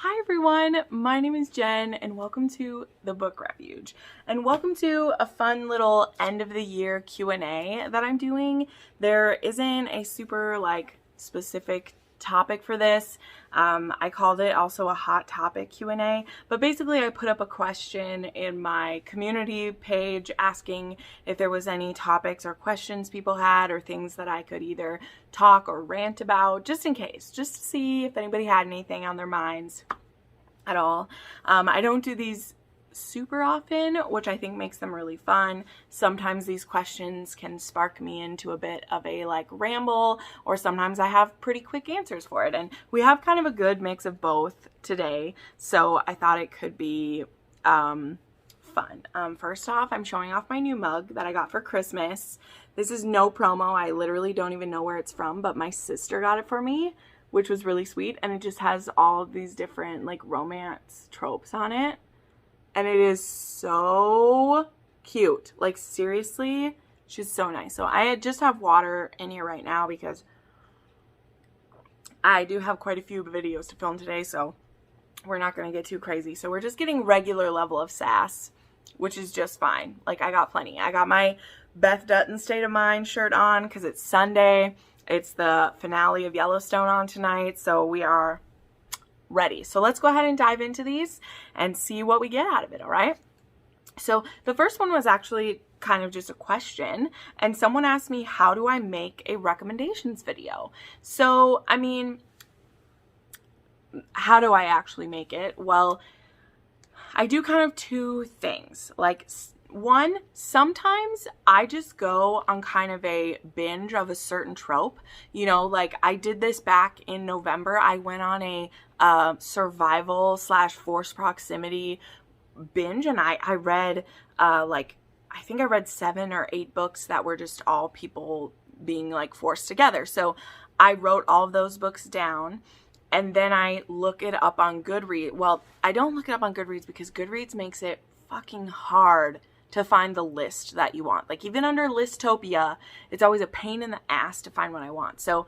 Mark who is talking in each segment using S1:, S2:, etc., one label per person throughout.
S1: Hi everyone, my name is Jen and welcome to the Book Refuge and welcome to a fun little end of the year Q&A that I'm doing. There isn't a super specific topic for this. I called it also a hot topic Q&A, but basically I put up a question in my community page asking if there was any topics or questions people had or things that I could either talk or rant about, just in case, just to see if anybody had anything on their minds at all. I don't do these super often, which I think makes them really fun. Sometimes these questions can spark me into a bit of a ramble, or sometimes I have pretty quick answers for it, and we have kind of a good mix of both today, so I thought it could be fun. First off, I'm showing off my new mug that I got for Christmas. This is no promo. I literally don't even know where it's from, but my sister got it for me, which was really sweet, and it just has all of these different romance tropes on it. And it is so cute. Seriously, she's so nice. So I just have water in here right now because I do have quite a few videos to film today, so we're not going to get too crazy. So we're just getting regular level of sass, which is just fine. I got plenty. I got my Beth Dutton State of Mind shirt on because it's Sunday. It's the finale of Yellowstone on tonight, so we are ready. So let's go ahead and dive into these and see what we get out of it, all right? So the first one was actually kind of just a question, and someone asked me, how do I make a recommendations video? So, I mean, how do I actually make it? Well, I do kind of two things. One, sometimes I just go on kind of a binge of a certain trope. You know, I did this back in November. I went on a survival / forced proximity binge, and I read I think I read 7 or 8 books that were just all people being forced together. So I wrote all of those books down, and then I look it up on Goodreads. Well, I don't look it up on Goodreads because Goodreads makes it fucking hard to find the list that you want. Even under Listopia, it's always a pain in the ass to find what I want. So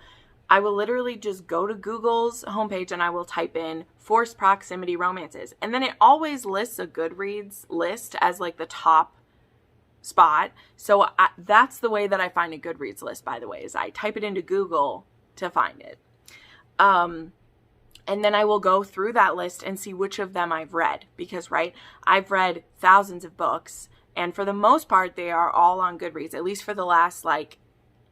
S1: I will literally just go to Google's homepage and I will type in forced proximity romances. And then it always lists a Goodreads list as the top spot. So that's the way that I find a Goodreads list, by the way, is I type it into Google to find it. And then I will go through that list and see which of them I've read. Because, right, I've read thousands of books, and for the most part, they are all on Goodreads. At least for the last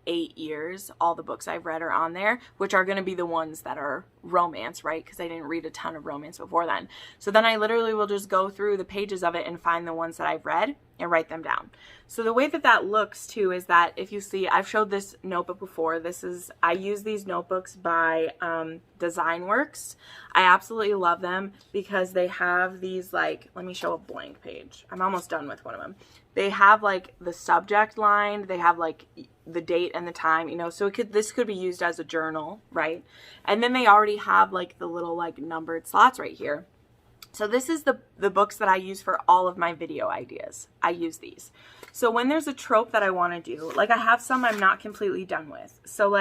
S1: 8 years, all the books I've read are on there, which are going to be the ones that are romance, right? Because I didn't read a ton of romance before then. So then I literally will just go through the pages of it and find the ones that I've read and write them down. So the way that that looks too is that if you see, I've showed this notebook before. I use these notebooks by Designworks. I absolutely love them because they have these let me show a blank page. I'm almost done with one of them. They have the subject line, they have the date and the time, so this could be used as a journal, right? And then they already have the little numbered slots right here. So this is the books that I use for all of my video ideas. I use these. So when there's a trope that I want to do, I have some I'm not completely done with. So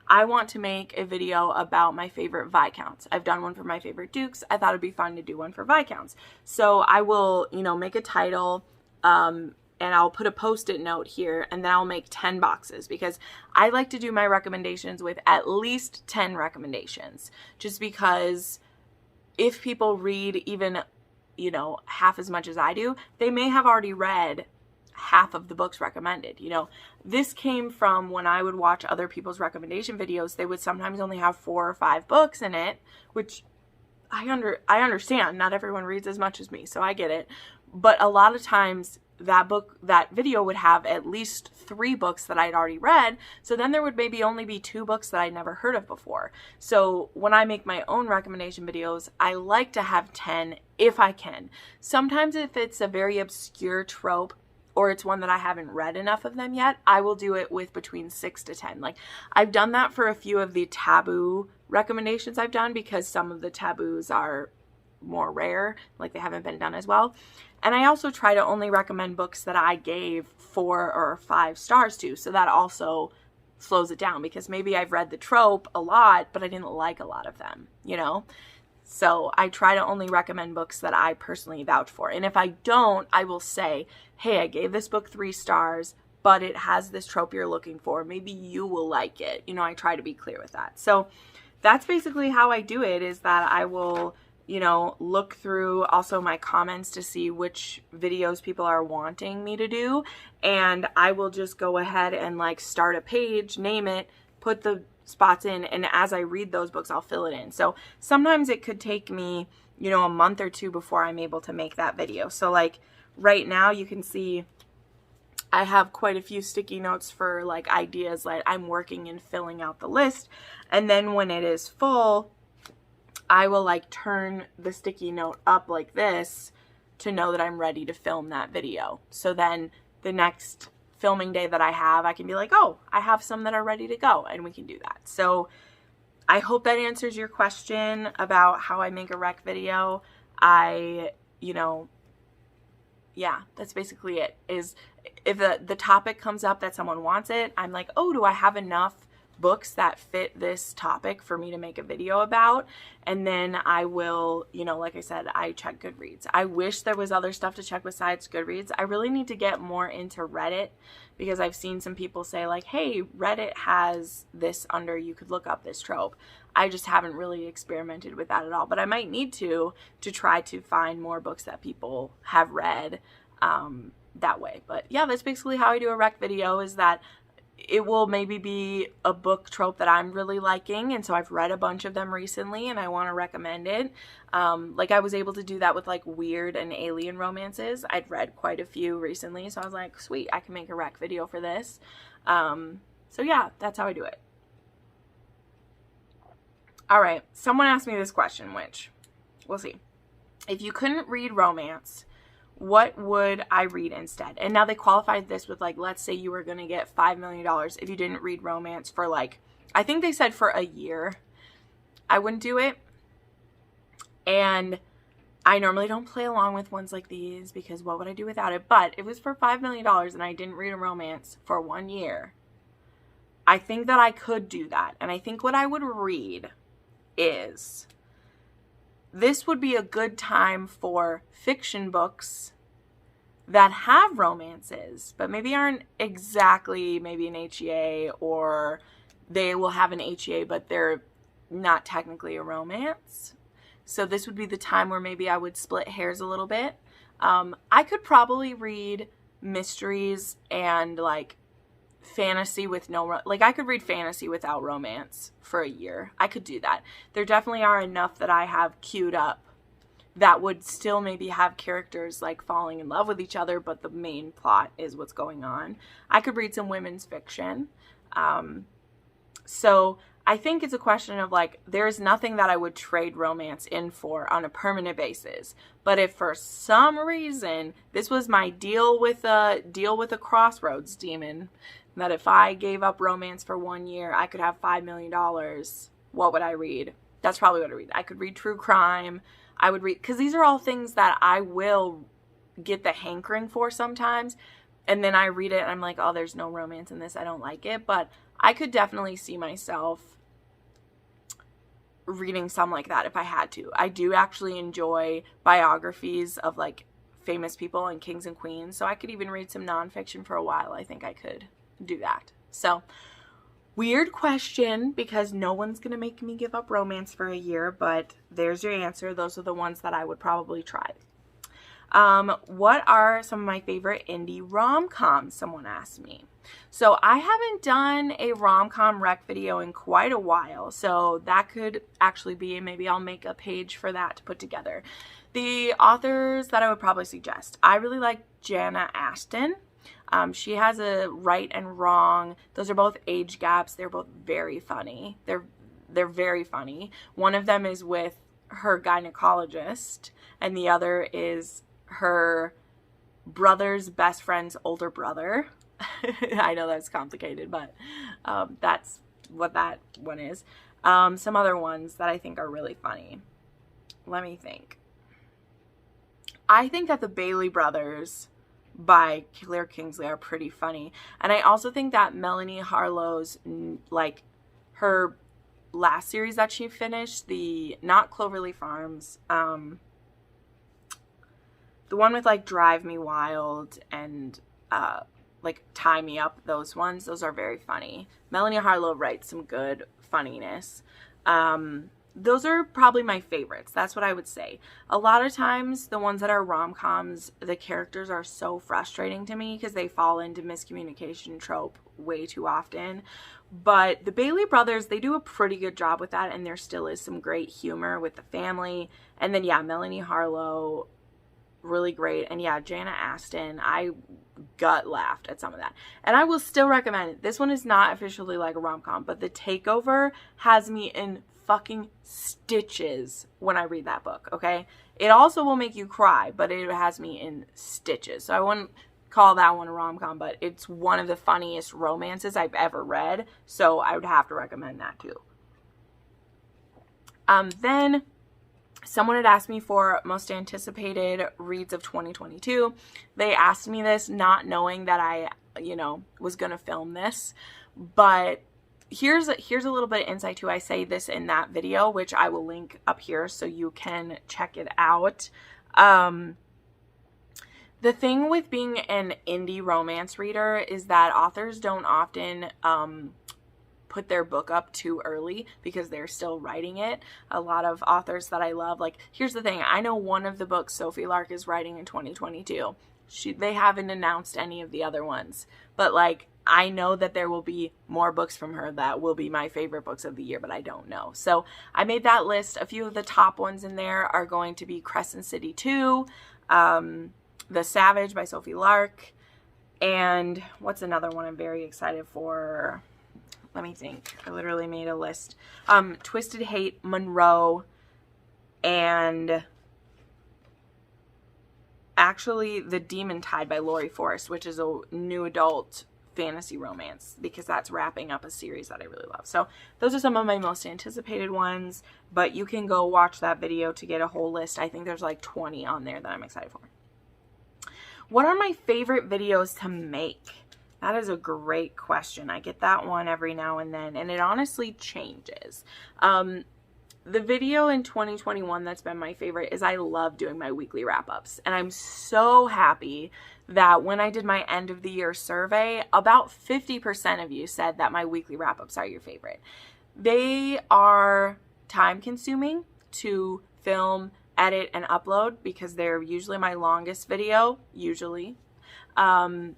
S1: I want to make a video about my favorite Viscounts. I've done one for my favorite Dukes. I thought it'd be fun to do one for Viscounts. So I will, make a title, and I'll put a post-it note here, and then I'll make 10 boxes because I like to do my recommendations with at least 10 recommendations, just because if people read even, half as much as I do, they may have already read half of the books recommended. This came from when I would watch other people's recommendation videos. They would sometimes only have 4 or 5 books in it, which I understand. Not everyone reads as much as me, so I get it. But a lot of times that video would have at least 3 books that I'd already read. So then there would maybe only be 2 books that I'd never heard of before. So when I make my own recommendation videos, I like to have 10 if I can. Sometimes if it's a very obscure trope, or it's one that I haven't read enough of them yet, I will do it with between 6 to 10. I've done that for a few of the taboo recommendations I've done because some of the taboos are more rare, they haven't been done as well. And I also try to only recommend books that I gave 4 or 5 stars to, so that also slows it down because maybe I've read the trope a lot, but I didn't like a lot of them, So I try to only recommend books that I personally vouch for. And if I don't, I will say, hey, I gave this book 3 stars, but it has this trope you're looking for. Maybe you will like it. You know, I try to be clear with that. So that's basically how I do it, is that I will, you know, look through also my comments to see which videos people are wanting me to do. And I will just go ahead and like start a page, name it, put the spots in, and as I read those books, I'll fill it in. So sometimes it could take me, you know, a month or 2 before I'm able to make that video. So like right now you can see I have quite a few sticky notes for like ideas that I'm working and filling out the list. And then when it is full, I will like turn the sticky note up like this to know that I'm ready to film that video. So then the next filming day that I have, I can be like, oh, I have some that are ready to go, and we can do that. So I hope that answers your question about how I make a rec video. You know, yeah, that's basically it. Is if the topic comes up that someone wants it, I'm like, oh, do I have enough books that fit this topic for me to make a video about? And then I will, you know, like I said, I check Goodreads. I wish there was other stuff to check besides Goodreads. I really need to get more into Reddit, because I've seen some people say like, hey, Reddit has this under, you could look up this trope. I just haven't really experimented with that at all, but I might need to try to find more books that people have read that way. But yeah, that's basically how I do a rec video, is that it will maybe be a book trope that I'm really liking, and so I've read a bunch of them recently and I want to recommend it. Like I was able to do that with like weird and alien romances. I'd read quite a few recently, so I was like, sweet, I can make a rec video for this. So yeah, that's how I do it. All right, someone asked me this question, which we'll see. If you couldn't read romance, what would I read instead? And now they qualified this with like, let's say you were going to get $5 million if you didn't read romance for like, I think they said for a year. I wouldn't do it. And I normally don't play along with ones like these, because what would I do without it? But if it was for $5 million and I didn't read a romance for 1 year, I think that I could do that. And I think what I would read is, this would be a good time for fiction books that have romances, but maybe aren't exactly maybe an HEA, or they will have an HEA, but they're not technically a romance. So this would be the time where maybe I would split hairs a little bit. I could probably read mysteries and like fantasy with like I could read fantasy without romance for a year. I could do that. There definitely are enough that I have queued up that would still maybe have characters like falling in love with each other, but the main plot is what's going on. I could read some women's fiction. So I think it's a question of like, there's nothing that I would trade romance in for on a permanent basis. But if for some reason this was my deal with a crossroads demon, that if I gave up romance for 1 year, I could have $5 million, what would I read? That's probably what I read. I could read true crime. I would read, because these are all things that I will get the hankering for sometimes. And then I read it and I'm like, oh, there's no romance in this. I don't like it. But I could definitely see myself reading some like that if I had to. I do actually enjoy biographies of like famous people and kings and queens. So I could even read some nonfiction for a while. I think I could do that. So weird question, because no one's going to make me give up romance for a year, but there's your answer. Those are the ones that I would probably try. What are some of my favorite indie rom-coms? Someone asked me. So I haven't done a rom-com rec video in quite a while, so that could actually be, maybe I'll make a page for that to put together. The authors that I would probably suggest, I really like Jana Ashton. She has a Right and Wrong. Those are both age gaps. They're both very funny. They're very funny. One of them is with her gynecologist, and the other is her brother's best friend's older brother. I know that's complicated, but that's what that one is. Some other ones that I think are really funny. Let me think. I think that the Bailey brothers by Claire Kingsley are pretty funny. And I also think that Melanie Harlow's, like, her last series that she finished, the not Cloverleaf Farms, the one with like Drive Me Wild and like Tie Me Up, those ones, those are very funny. Melanie Harlow writes some good funniness. Those are probably my favorites. That's what I would say. A lot of times, the ones that are rom-coms, the characters are so frustrating to me because they fall into miscommunication trope way too often. But the Bailey brothers, they do a pretty good job with that, and there still is some great humor with the family. And then, yeah, Melanie Harlow, really great. And yeah, Jana Aston, I gut laughed at some of that. And I will still recommend it. This one is not officially like a rom-com, but The Takeover has me in fucking stitches when I read that book, okay? It also will make you cry, but it has me in stitches. So I wouldn't call that one a rom-com, but it's one of the funniest romances I've ever read, so I would have to recommend that too. Then someone had asked me for most anticipated reads of 2022. They asked me this not knowing that I, was going to film this, but here's a little bit of insight too. I say this in that video, which I will link up here so you can check it out. The thing with being an indie romance reader is that authors don't often put their book up too early because they're still writing it. A lot of authors that I love, like, here's the thing. I know one of the books Sophie Lark is writing in 2022. They haven't announced any of the other ones, but like, I know that there will be more books from her that will be my favorite books of the year, but I don't know. So I made that list. A few of the top ones in there are going to be Crescent City 2, The Savage by Sophie Lark, and what's another one I'm very excited for? Let me think. I literally made a list. Twisted Hate, Monroe, and actually The Demon Tide by Lori Forrest, which is a new adult fantasy romance because that's wrapping up a series that I really love. So those are some of my most anticipated ones, but you can go watch that video to get a whole list. I think there's like 20 on there that I'm excited for. What are my favorite videos to make? That is a great question. I get that one every now and then, and it honestly changes. The video in 2021 that's been my favorite is I love doing my weekly wrap-ups. And I'm so happy that when I did my end of the year survey, about 50% of you said that my weekly wrap-ups are your favorite. They are time consuming to film, edit, and upload because they're usually my longest video, usually. And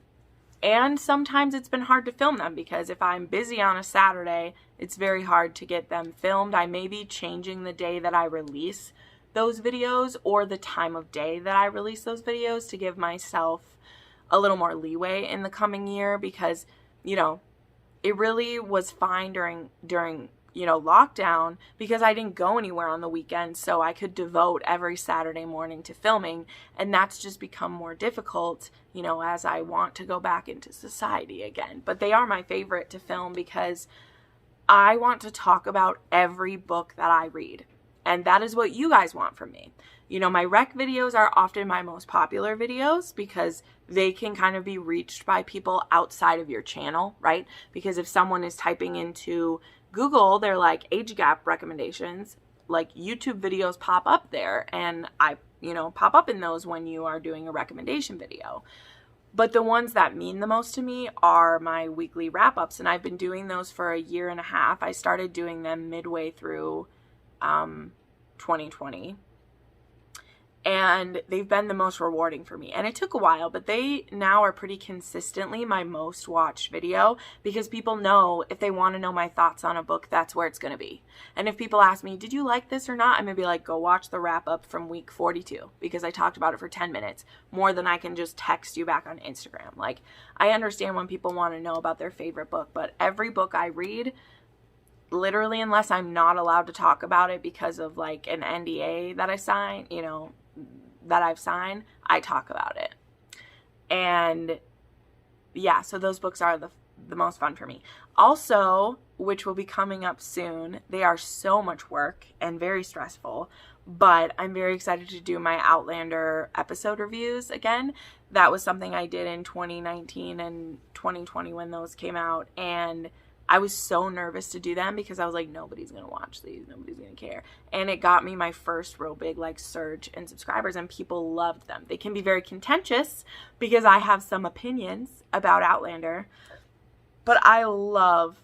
S1: sometimes it's been hard to film them because if I'm busy on a Saturday, it's very hard to get them filmed. I may be changing the day that I release those videos or the time of day that I release those videos to give myself a little more leeway in the coming year because, it really was fine during lockdown because I didn't go anywhere on the weekend, so I could devote every Saturday morning to filming, and that's just become more difficult, as I want to go back into society again. But they are my favorite to film because I want to talk about every book that I read, and that is what you guys want from me. My rec videos are often my most popular videos because they can kind of be reached by people outside of your channel, right? Because if someone is typing into Google, they're like age gap recommendations, like YouTube videos pop up there, and I, pop up in those when you are doing a recommendation video. But the ones that mean the most to me are my weekly wrap-ups, and I've been doing those for a year and a half. I started doing them midway through 2020. And they've been the most rewarding for me. And it took a while, but they now are pretty consistently my most watched video because people know if they want to know my thoughts on a book, that's where it's going to be. And if people ask me, did you like this or not? I'm going to be like, go watch the wrap up from week 42 because I talked about it for 10 minutes more than I can just text you back on Instagram. Like, I understand when people want to know about their favorite book, but every book I read, literally, unless I'm not allowed to talk about it because of like an NDA that I sign, that I've signed, I talk about it. And yeah, so those books are the most fun for me. Also, which will be coming up soon, they are so much work and very stressful, but I'm very excited to do my Outlander episode reviews again. That was something I did in 2019 and 2020 when those came out, and I was so nervous to do them because I was like, nobody's going to watch these. Nobody's going to care. And it got me my first real big like surge in subscribers, and people loved them. They can be very contentious because I have some opinions about Outlander, but I love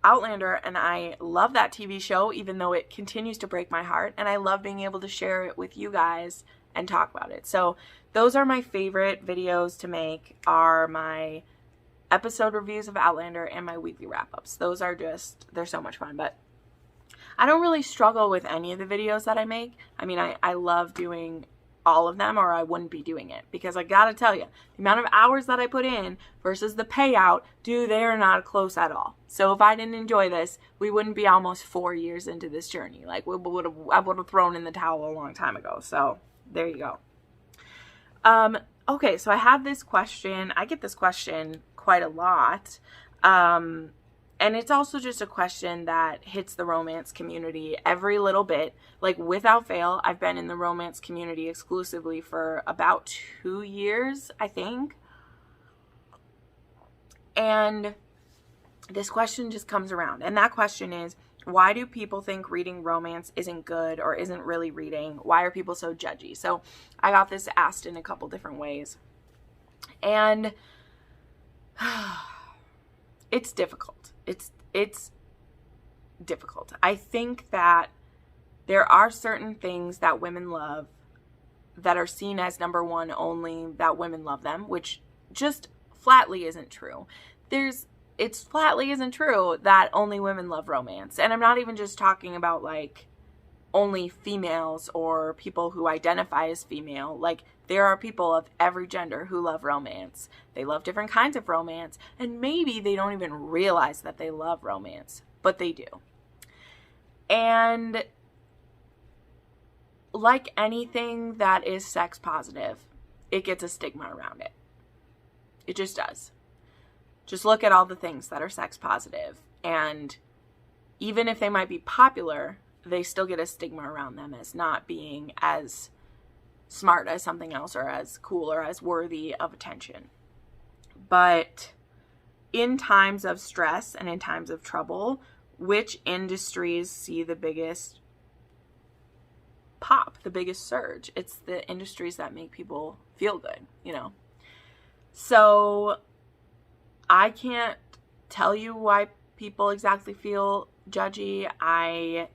S1: Outlander and I love that TV show, even though it continues to break my heart. And I love being able to share it with you guys and talk about it. So those are my favorite videos to make, are my episode reviews of Outlander and my weekly wrap-ups. Those are just, they're so much fun. But I don't really struggle with any of the videos that I make. I mean, I love doing all of them, or I wouldn't be doing it, because I gotta tell you, the amount of hours that I put in versus the payout, they are not close at all. So if I didn't enjoy this, we wouldn't be almost 4 years into this journey. Like I would have thrown in the towel a long time ago. So there you go. Okay, so I have this question. I get this question quite a lot. And it's also just a question that hits the romance community every little bit. Like, without fail, I've been in the romance community exclusively for about 2 years, I think. And this question just comes around. And that question is, why do people think reading romance isn't good or isn't really reading? Why are people so judgy? So I got this asked in a couple different ways. And it's difficult. It's difficult. I think that there are certain things that women love that are seen as number one only, that women love them, which just flatly isn't true. It flatly isn't true that only women love romance. And I'm not even just talking about like only females or people who identify as female. Like, there are people of every gender who love romance. They love different kinds of romance, and maybe they don't even realize that they love romance, but they do. And like anything that is sex positive, it gets a stigma around it. It just does. Just look at all the things that are sex positive, and even if they might be popular, they still get a stigma around them as not being as smart as something else, or as cool, or as worthy of attention. But in times of stress and in times of trouble, which industries see the biggest pop, the biggest surge? It's the industries that make people feel good, you know? So I can't tell you why people exactly feel judgy. I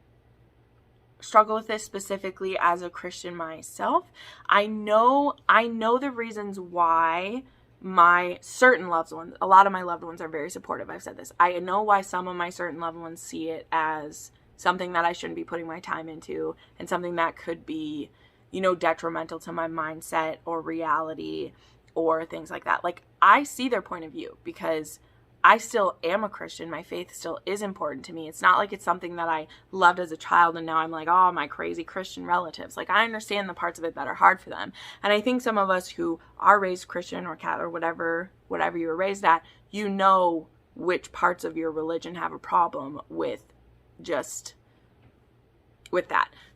S1: struggle with this specifically as a Christian myself. I know the reasons why my certain loved ones, a lot of my loved ones are very supportive. I've said this. I know why some of my certain loved ones see it as something that I shouldn't be putting my time into, and something that could be, you know, detrimental to my mindset or reality or things like that. Like, I see their point of view because I still am a Christian. My faith still is important to me. It's not like it's something that I loved as a child and now I'm like, oh, my crazy Christian relatives. Like, I understand the parts of it that are hard for them. And I think some of us who are raised Christian or Catholic or whatever you were raised at, you know which parts of your religion have a problem with that.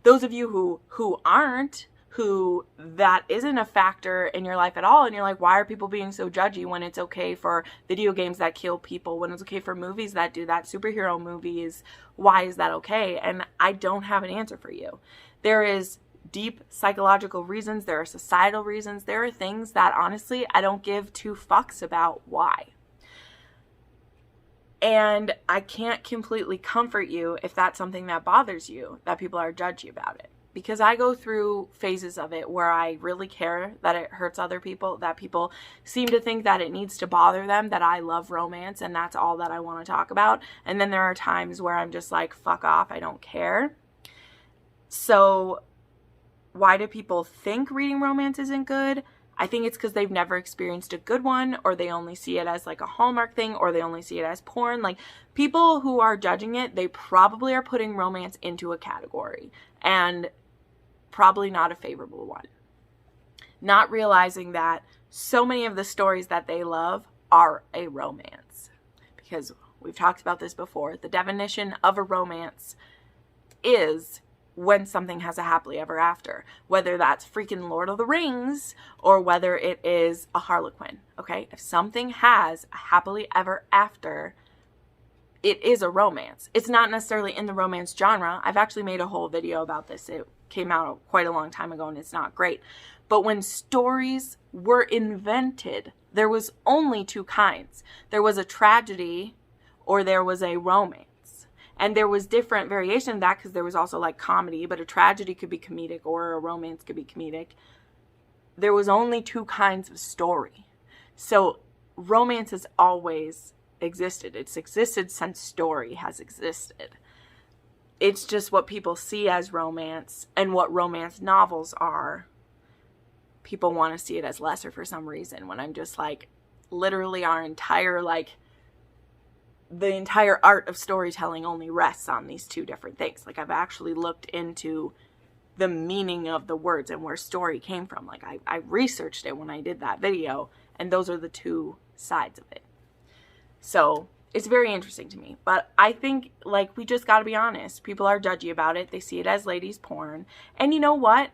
S1: Those of you who aren't, who that isn't a factor in your life at all, and you're like, why are people being so judgy when it's okay for video games that kill people, when it's okay for movies that do that, superhero movies, why is that okay? And I don't have an answer for you. There is deep psychological reasons, there are societal reasons, there are things that honestly I don't give two fucks about why. And I can't completely comfort you if that's something that bothers you, that people are judgy about it. Because I go through phases of it where I really care that it hurts other people, that people seem to think that it needs to bother them, that I love romance and that's all that I want to talk about. And then there are times where I'm just like, fuck off, I don't care. So why do people think reading romance isn't good? I think it's because they've never experienced a good one, or they only see it as like a Hallmark thing, or they only see it as porn. Like, people who are judging it, they probably are putting romance into a category, and probably not a favorable one. Not realizing that so many of the stories that they love are a romance. Because we've talked about this before. The definition of a romance is when something has a happily ever after. Whether that's freaking Lord of the Rings or whether it is a Harlequin. Okay? If something has a happily ever after, it is a romance. It's not necessarily in the romance genre. I've actually made a whole video about this. It came out quite a long time ago and it's not great. But when stories were invented, there was only two kinds. There was a tragedy or there was a romance. And there was different variation of that because there was also like comedy, but a tragedy could be comedic or a romance could be comedic. There was only two kinds of story. So romance has always existed. It's existed since story has existed. It's just what people see as romance and what romance novels are. People want to see it as lesser for some reason, when I'm just like, literally our entire, like, the entire art of storytelling only rests on these two different things. Like, I've actually looked into the meaning of the words and where story came from. Like, I researched it when I did that video, and those are the two sides of it. So it's very interesting to me. But I think, like, we just got to be honest. People are judgy about it. They see it as ladies' porn. And you know what?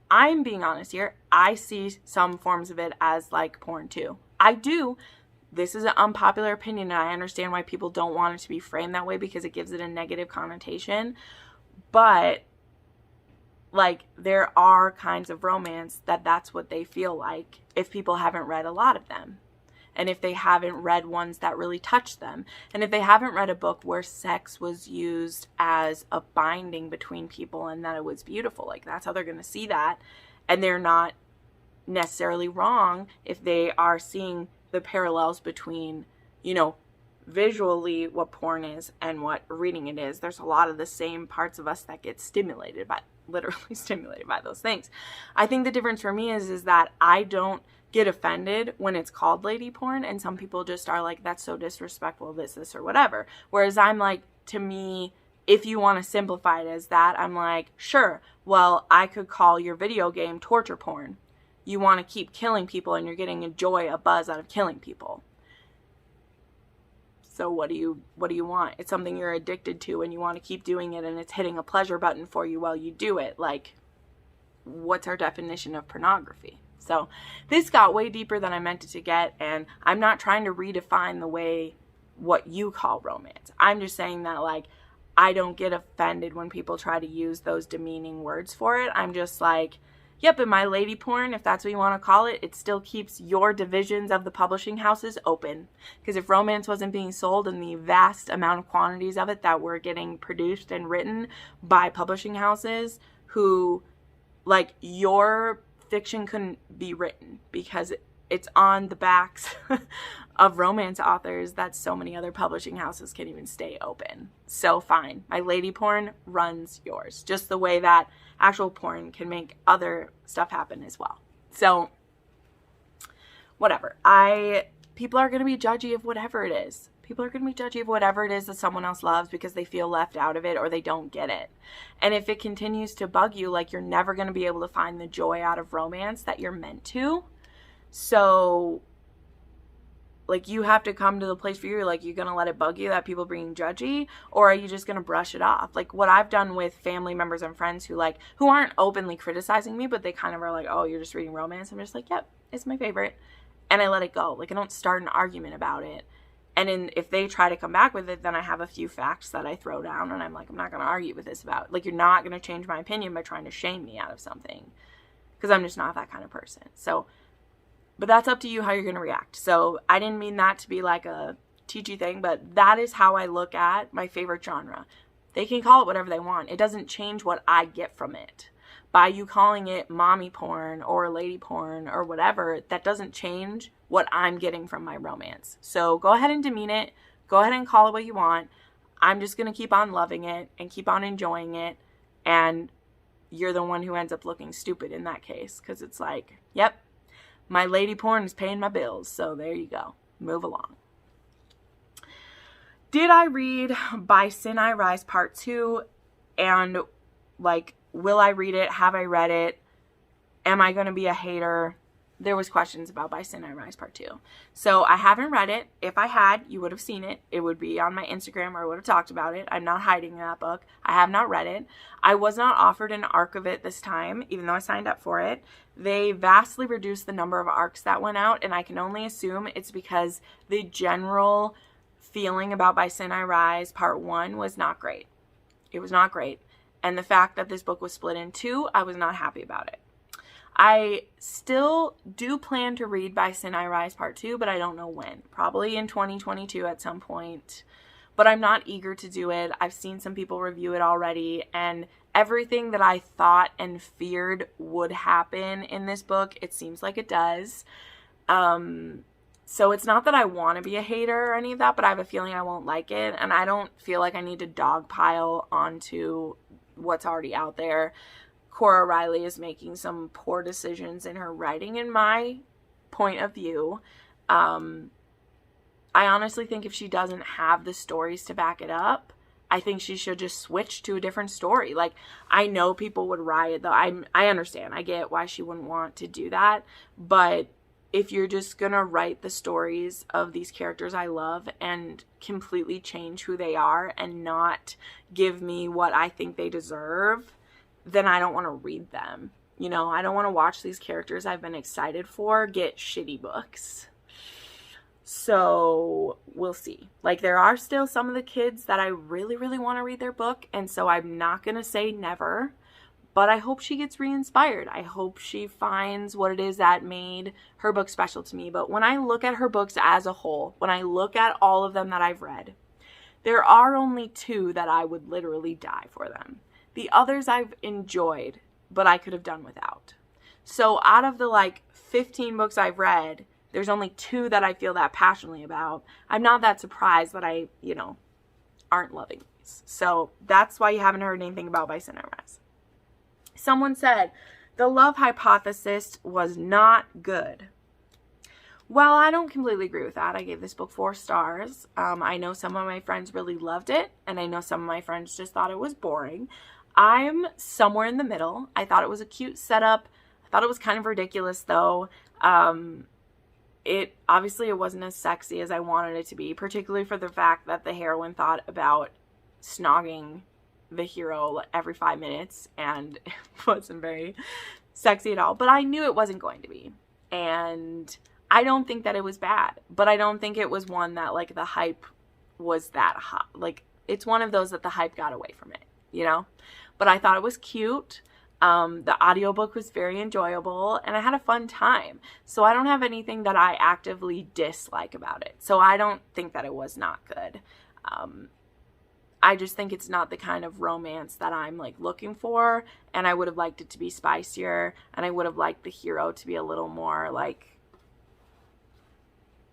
S1: I'm being honest here. I see some forms of it as, like, porn too. I do. This is an unpopular opinion, and I understand why people don't want it to be framed that way because it gives it a negative connotation. But, like, there are kinds of romance that's what they feel like if people haven't read a lot of them. And if they haven't read ones that really touch them. And if they haven't read a book where sex was used as a binding between people and that it was beautiful. Like, that's how they're going to see that. And they're not necessarily wrong if they are seeing the parallels between, you know, visually what porn is and what reading it is. There's a lot of the same parts of us that get stimulated by, literally stimulated by those things. I think the difference for me is that I don't get offended when it's called lady porn, and some people just are like, that's so disrespectful, this or whatever. Whereas I'm like, to me, if you want to simplify it as that, I'm like, sure, well, I could call your video game torture porn. You want to keep killing people and you're getting a joy, a buzz out of killing people. So what do you want? It's something you're addicted to and you want to keep doing it, and it's hitting a pleasure button for you while you do it. Like, what's our definition of pornography? So this got way deeper than I meant it to get, and I'm not trying to redefine the way what you call romance. I'm just saying that, like, I don't get offended when people try to use those demeaning words for it. I'm just like, yep, in my lady porn, if that's what you want to call it, it still keeps your divisions of the publishing houses open. Because if romance wasn't being sold in the vast amount of quantities of it that were getting produced and written by publishing houses who, like, your fiction couldn't be written because it's on the backs of romance authors that so many other publishing houses can't even stay open. So fine, my lady porn runs yours, just the way that actual porn can make other stuff happen as well. So whatever, people are going to be judgy of whatever it is. People are going to be judgy of whatever it is that someone else loves because they feel left out of it or they don't get it. And if it continues to bug you, like, you're never going to be able to find the joy out of romance that you're meant to. So, like, you have to come to the place where you're like, you're going to let it bug you that people are being judgy, or are you just going to brush it off? Like, what I've done with family members and friends who aren't openly criticizing me, but they kind of are like, oh, you're just reading romance. I'm just like, yep, it's my favorite. And I let it go. Like, I don't start an argument about it. And if they try to come back with it, then I have a few facts that I throw down, and I'm like, I'm not going to argue with this about. Like, you're not going to change my opinion by trying to shame me out of something, because I'm just not that kind of person. So, but that's up to you how you're going to react. So I didn't mean that to be like a teachy thing, but that is how I look at my favorite genre. They can call it whatever they want. It doesn't change what I get from it. By you calling it mommy porn or lady porn or whatever, that doesn't change what I'm getting from my romance. So go ahead and demean it. Go ahead and call it what you want. I'm just going to keep on loving it and keep on enjoying it. And you're the one who ends up looking stupid in that case, because it's like, yep, my lady porn is paying my bills. So there you go. Move along. Did I read By Sin I Rise Part 2? And, like, will I read it? Have I read it? Am I going to be a hater? There was questions about By Sin I Rise Part 2. So I haven't read it. If I had, you would have seen it. It would be on my Instagram, or I would have talked about it. I'm not hiding that book. I have not read it. I was not offered an arc of it this time, even though I signed up for it. They vastly reduced the number of arcs that went out, and I can only assume it's because the general feeling about By Sin I Rise Part 1 was not great. It was not great. And the fact that this book was split in two, I was not happy about it. I still do plan to read By Sin I Rise Part 2, but I don't know when. Probably in 2022 at some point. But I'm not eager to do it. I've seen some people review it already, and everything that I thought and feared would happen in this book, it seems like it does. So it's not that I want to be a hater or any of that, but I have a feeling I won't like it, and I don't feel like I need to dogpile onto what's already out there. Cora Reilly is making some poor decisions in her writing, in my point of view. I honestly think if she doesn't have the stories to back it up, I think she should just switch to a different story. Like, I know people would riot, though. I understand. I get why she wouldn't want to do that. But if you're just going to write the stories of these characters I love and completely change who they are and not give me what I think they deserve, then I don't want to read them. You know, I don't want to watch these characters I've been excited for get shitty books. So we'll see. Like, there are still some of the kids that I really, really want to read their book. And so I'm not going to say never, but I hope she gets re-inspired. I hope she finds what it is that made her book special to me. But when I look at her books as a whole, when I look at all of them that I've read, there are only two that I would literally die for them. The others I've enjoyed, but I could have done without. So out of the 15 books I've read, there's only two that I feel that passionately about. I'm not that surprised that I, aren't loving these. So that's why you haven't heard anything about By Sin I Rise. Someone said, the love hypothesis was not good. Well, I don't completely agree with that. I gave this book 4 stars. I know some of my friends really loved it, and I know some of my friends just thought it was boring. I'm somewhere in the middle. I thought it was a cute setup. I thought it was kind of ridiculous, though. It wasn't as sexy as I wanted it to be, particularly for the fact that the heroine thought about snogging the hero every 5 minutes, and it wasn't very sexy at all. But I knew it wasn't going to be, and I don't think that it was bad, but I don't think it was one that the hype was that hot. It's one of those that the hype got away from it, But I thought it was cute. The audiobook was very enjoyable, and I had a fun time. So I don't have anything that I actively dislike about it. So I don't think that it was not good. I just think it's not the kind of romance that I'm looking for, and I would have liked it to be spicier, and I would have liked the hero to be a little more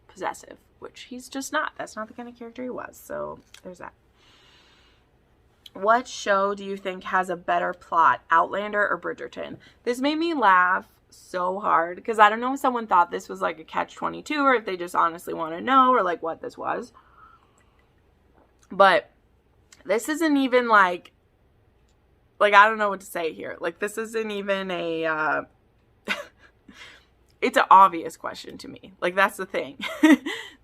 S1: possessive, which he's just not. That's not the kind of character he was. So there's that. What show do you think has a better plot, Outlander or Bridgerton? This made me laugh so hard because I don't know if someone thought this was a catch-22 or if they just honestly want to know or what this was. But this isn't even I don't know what to say here. This isn't even a, it's an obvious question to me. That's the thing.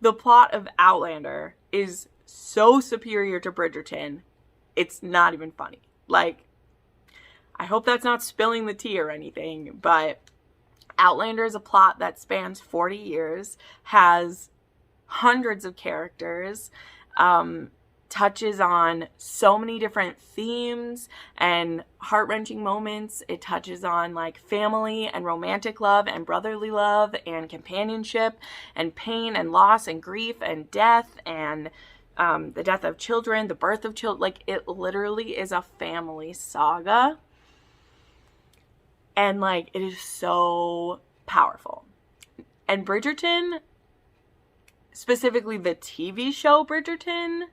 S1: The plot of Outlander is so superior to Bridgerton. It's not even funny. I hope that's not spilling the tea or anything, but Outlander is a plot that spans 40 years, has hundreds of characters, touches on so many different themes and heart-wrenching moments. It touches on family and romantic love and brotherly love and companionship and pain and loss and grief and death and the death of children, the birth of children. It literally is a family saga. And it is so powerful. And Bridgerton, specifically the TV show Bridgerton,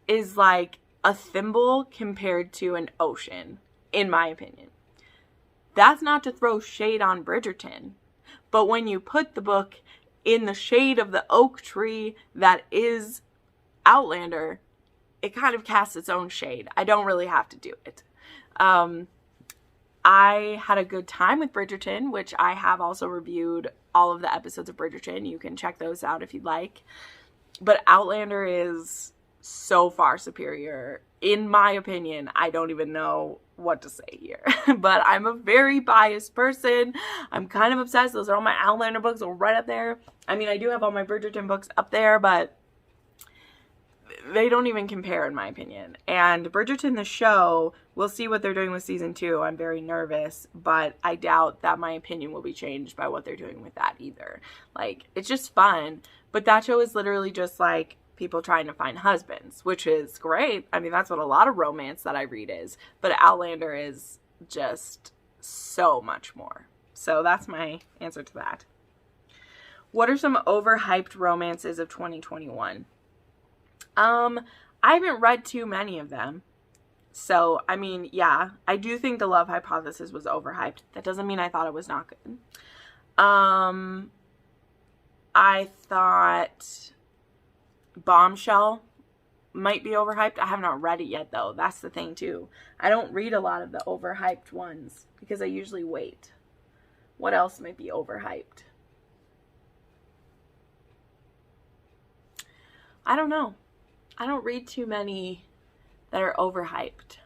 S1: is a thimble compared to an ocean, in my opinion. That's not to throw shade on Bridgerton, but when you put the book in the shade of the oak tree that is Outlander, it kind of casts its own shade. I don't really have to do it. I had a good time with Bridgerton, which I have also reviewed all of the episodes of Bridgerton. You can check those out if you'd like. But Outlander is so far superior. In my opinion, I don't even know what to say here. But I'm a very biased person. I'm kind of obsessed. Those are all my Outlander books, right up there. I mean, I do have all my Bridgerton books up there, but they don't even compare in my opinion. And Bridgerton, the show, we'll see what they're doing with season 2. I'm very nervous, but I doubt that my opinion will be changed by what they're doing with that either. Like, it's just fun. But that show is literally just like people trying to find husbands, which is great. I mean, that's what a lot of romance that I read is. But Outlander is just so much more. So that's my answer to that. What are some overhyped romances of 2021? I haven't read too many of them. So, I mean, yeah, I do think The Love Hypothesis was overhyped. That doesn't mean I thought it was not good. I thought Bombshell might be overhyped. I have not read it yet, though. That's the thing, too. I don't read a lot of the overhyped ones because I usually wait. What else might be overhyped? I don't know. I don't read too many that are overhyped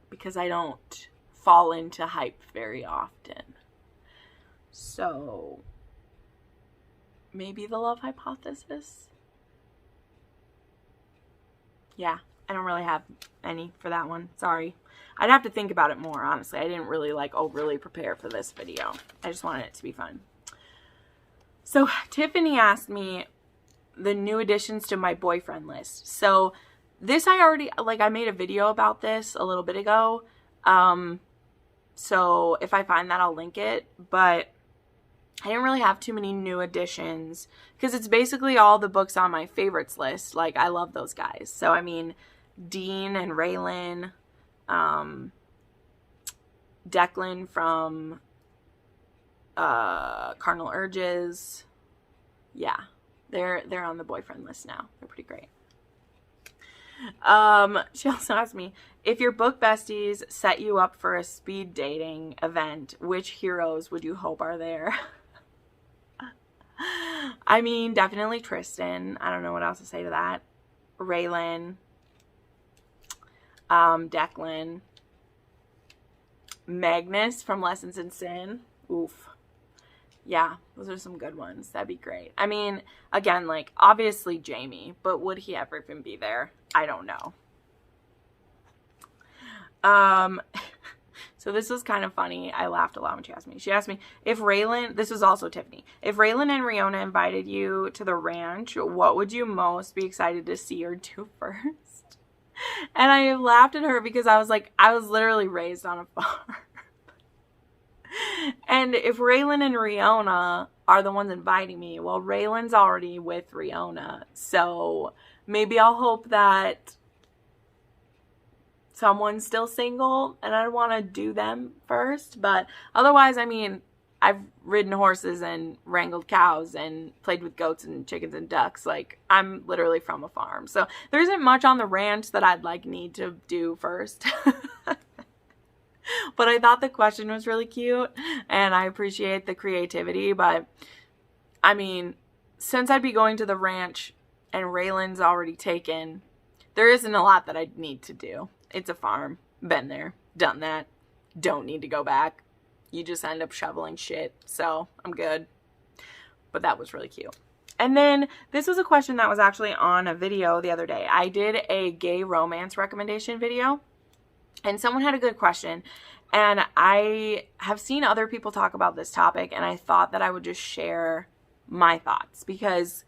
S1: because I don't fall into hype very often. So maybe The Love Hypothesis? Yeah, I don't really have any for that one. Sorry. I'd have to think about it more, honestly. I didn't really overly prepare for this video. I just wanted it to be fun. So Tiffany asked me the new additions to my boyfriend list. So this I already, I made a video about this a little bit ago. So if I find that, I'll link it. But I didn't really have too many new additions because it's basically all the books on my favorites list. Like, I love those guys. So, I mean, Dean and Reilly, Declan from Carnal Urges. Yeah. They're on the boyfriend list now. They're pretty great. She also asked me, if your book besties set you up for a speed dating event, which heroes would you hope are there? I mean, definitely Tristan. I don't know what else to say to that. Reilly, Declan, Magnus from Lessons in Sin. Oof. Yeah, those are some good ones. That'd be great. I mean, again, obviously Jamie, but would he ever even be there? I don't know. So this was kind of funny. I laughed a lot when she asked me. She asked me if Reilly, this was also Tiffany, if Reilly and Riona invited you to the ranch, what would you most be excited to see or do first? And I laughed at her because I was literally raised on a farm. And if Reilly and Riona are the ones inviting me, well, Raylan's already with Riona. So maybe I'll hope that someone's still single and I want to do them first. But otherwise, I mean, I've ridden horses and wrangled cows and played with goats and chickens and ducks. I'm literally from a farm. So there isn't much on the ranch that I'd need to do first. But I thought the question was really cute and I appreciate the creativity. But I mean, since I'd be going to the ranch and Raylan's already taken, there isn't a lot that I need to do. It's a farm. Been there, done that. Don't need to go back. You just end up shoveling shit. So I'm good. But that was really cute. And then this was a question that was actually on a video the other day. I did a gay romance recommendation video. And someone had a good question, and I have seen other people talk about this topic, and I thought that I would just share my thoughts because,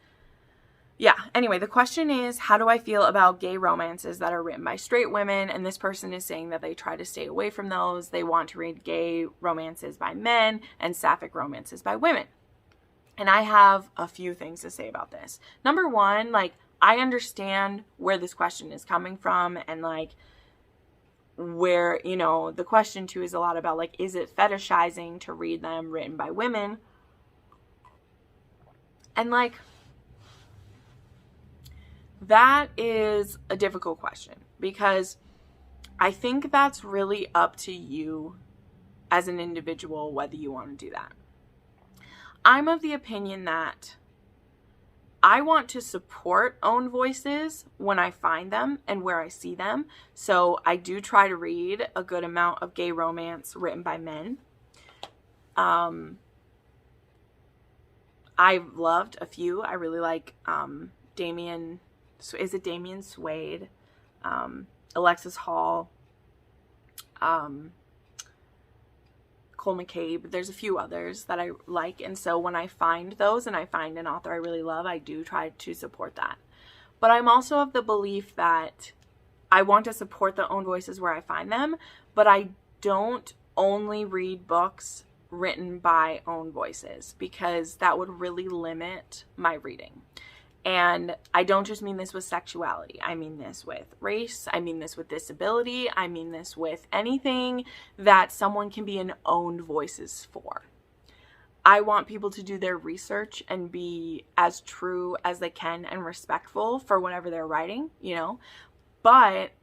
S1: yeah. Anyway, the question is, how do I feel about gay romances that are written by straight women? And this person is saying that they try to stay away from those. They want to read gay romances by men and sapphic romances by women. And I have a few things to say about this. Number one, I understand where this question is coming from, and where, the question too is a lot about is it fetishizing to read them written by women? And that is a difficult question because I think that's really up to you as an individual whether you want to do that. I'm of the opinion that I want to support own voices when I find them and where I see them. So I do try to read a good amount of gay romance written by men. I've loved a few. I really like Damien So is it Damian Suede, Alexis Hall, Cole McCabe. There's a few others that I like, and so when I find those and I find an author I really love, I do try to support that. But I'm also of the belief that I want to support the own voices where I find them, but I don't only read books written by own voices, because that would really limit my reading. And I don't just mean this with sexuality. I mean this with race. I mean this with disability. I mean this with anything that someone can be an owned voices for. I want people to do their research and be as true as they can and respectful for whatever they're writing, you know. But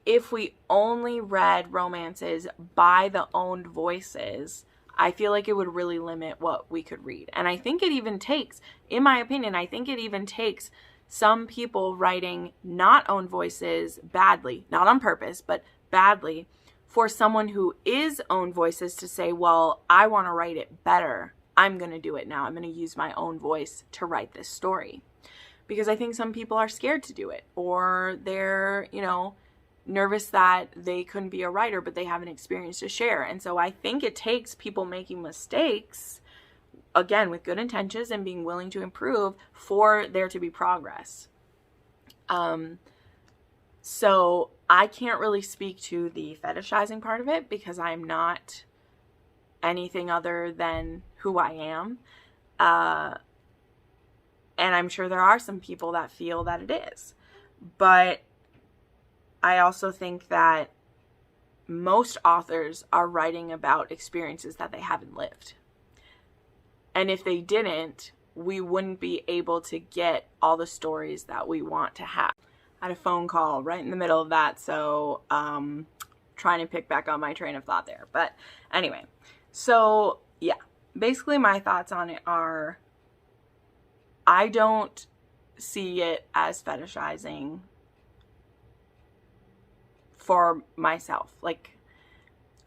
S1: if we only read romances by the owned voices, I feel like it would really limit what we could read. And I think it even takes, in my opinion, I think it even takes some people writing not own voices badly, not on purpose, but badly, for someone who is own voices to say, well, I want to write it better. I'm going to do it now. I'm going to use my own voice to write this story. Because I think some people are scared to do it, or they're, you know, nervous that they couldn't be a writer, but they have an experience to share. And so I think it takes people making mistakes, again, with good intentions and being willing to improve, for there to be progress. So I can't really speak to the fetishizing part of it, because I'm not anything other than who I am. And I'm sure there are some people that feel that it is. But I also think that most authors are writing about experiences that they haven't lived. And if they didn't, we wouldn't be able to get all the stories that we want to have. I had a phone call right in the middle of that, so trying to pick back on my train of thought there. But anyway, so yeah, basically my thoughts on it are, I don't see it as fetishizing for myself. Like,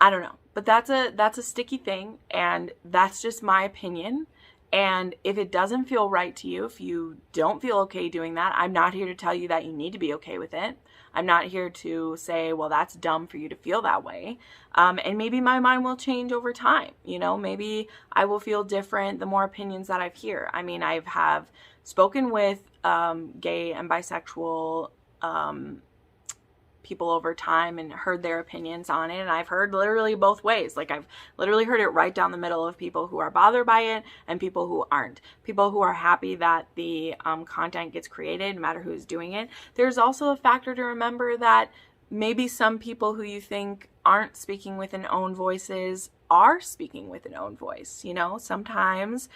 S1: I don't know, but that's a sticky thing, and that's just my opinion. And if it doesn't feel right to you, if you don't feel okay doing that, I'm not here to tell you that you need to be okay with it. I'm not here to say, well, that's dumb for you to feel that way. And maybe my mind will change over time. You know, maybe I will feel different the more opinions that I've heard. I mean, I have spoken with gay and bisexual people over time and heard their opinions on it, and I've heard literally both ways. Like, I've literally heard it right down the middle of people who are bothered by it and people who aren't. People who are happy that the content gets created, no matter who's doing it. There's also a factor to remember that maybe some people who you think aren't speaking with an own voices are speaking with an own voice. You know, sometimes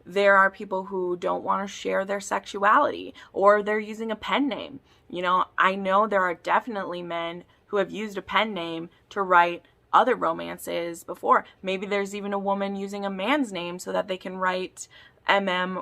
S1: there are people who don't want to share their sexuality, or they're using a pen name. You know, I know there are definitely men who have used a pen name to write other romances before. Maybe there's even a woman using a man's name so that they can write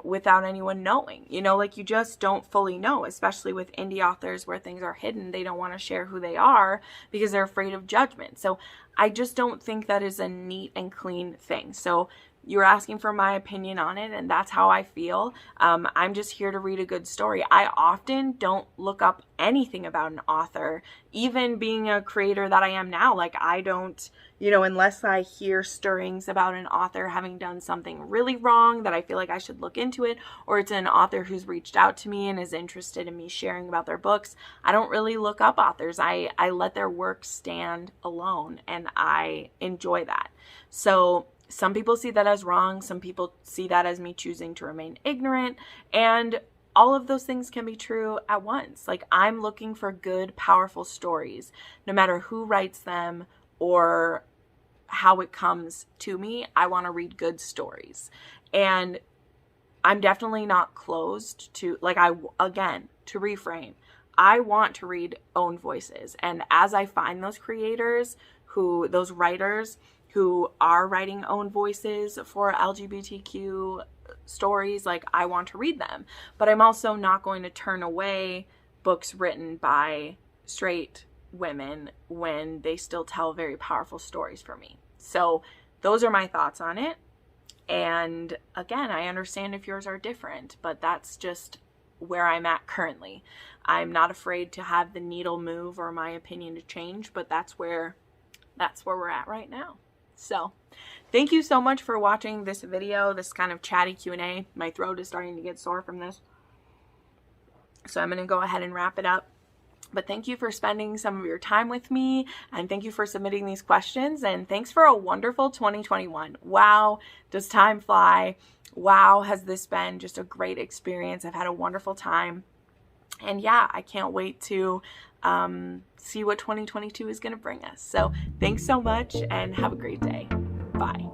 S1: without anyone knowing. You know, like, you just don't fully know, especially with indie authors where things are hidden. They don't want to share who they are because they're afraid of judgment. So I just don't think that is a neat and clean thing. So you're asking for my opinion on it, and that's how I feel. I'm just here to read a good story. I often don't look up anything about an author, even being a creator that I am now. Like, I don't, you know, unless I hear stirrings about an author having done something really wrong that I feel like I should look into it, or it's an author who's reached out to me and is interested in me sharing about their books, I don't really look up authors. I let their work stand alone, and I enjoy that. So some people see that as wrong. Some people see that as me choosing to remain ignorant. And all of those things can be true at once. Like, I'm looking for good, powerful stories. No matter who writes them or how it comes to me, I want to read good stories. And I'm definitely not closed to, like, to reframe, I want to read own voices. And as I find those creators, those writers who are writing own voices for LGBTQ stories, like, I want to read them. But I'm also not going to turn away books written by straight women when they still tell very powerful stories for me. So those are my thoughts on it. And again, I understand if yours are different, but that's just where I'm at currently. I'm not afraid to have the needle move or my opinion to change, but that's where we're at right now. So thank you so much for watching this video, this kind of chatty Q&A. My throat is starting to get sore from this, so I'm going to go ahead and wrap it up. But thank you for spending some of your time with me, and thank you for submitting these questions, and thanks for a wonderful 2021. Wow, does time fly? Wow, has this been just a great experience. I've had a wonderful time. And yeah, I can't wait to see what 2022 is going to bring us. So thanks so much and have a great day. Bye.